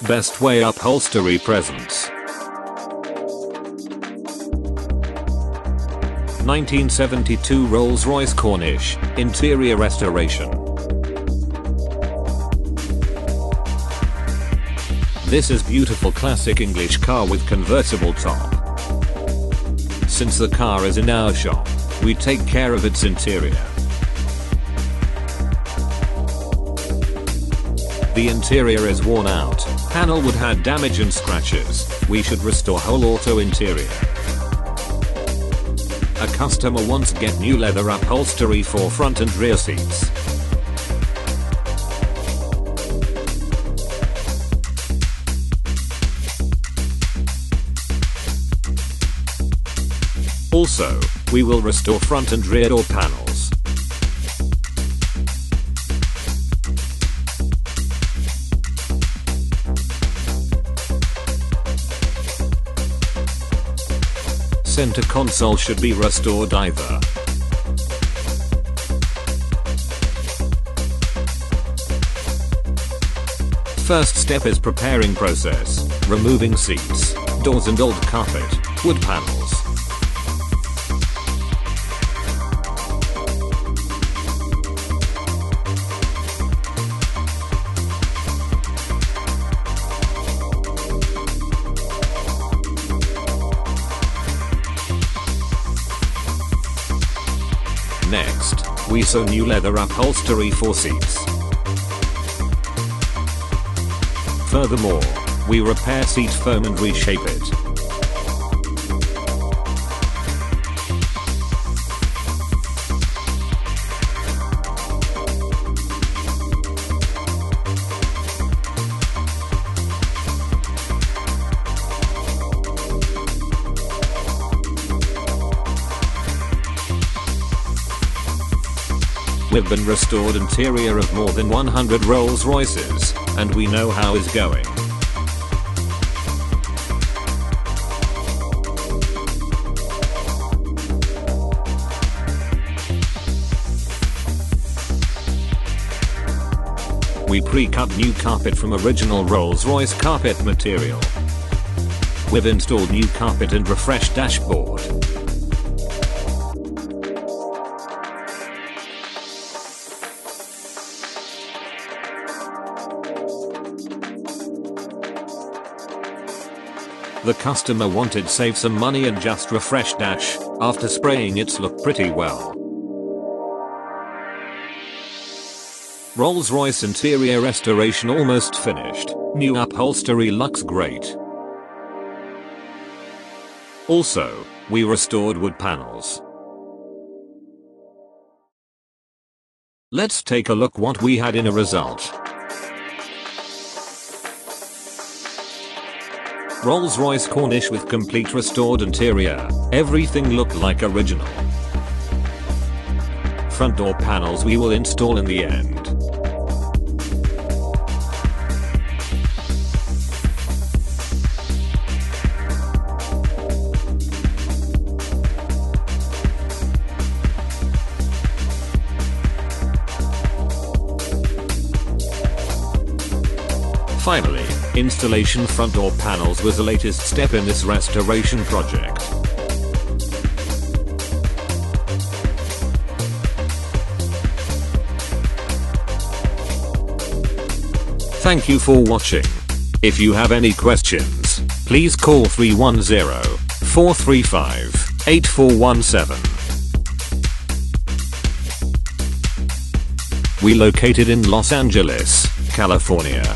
Best Way Upholstery presents. 1972 Rolls Royce Corniche, interior restoration. This is beautiful classic English car with convertible top. Since the car is in our shop, we take care of its interior. The interior is worn out, panel wood had damage and scratches, we should restore whole auto interior. A customer wants to get new leather upholstery for front and rear seats. Also, we will restore front and rear door panels. Center console should be restored either. First step is preparing process, removing seats, doors and old carpet, wood panels. Next, we sew new leather upholstery for seats. Furthermore, we repair seat foam and reshape it. We've been restored interior of more than 100 Rolls Royces, and we know how it's going. We pre-cut new carpet from original Rolls Royce carpet material. We've installed new carpet and refreshed dashboard. The customer wanted save some money and just refresh dash, after spraying it's look pretty well. Rolls Royce interior restoration almost finished, new upholstery looks great. Also, we restored wood panels. Let's take a look what we had in a result. Rolls Royce Corniche with complete restored interior, everything looked like original. Front door panels we will install in the end. Finally, installation front door panels was the latest step in this restoration project. Thank you for watching. If you have any questions, please call 310-435-8417. We located in Los Angeles, California.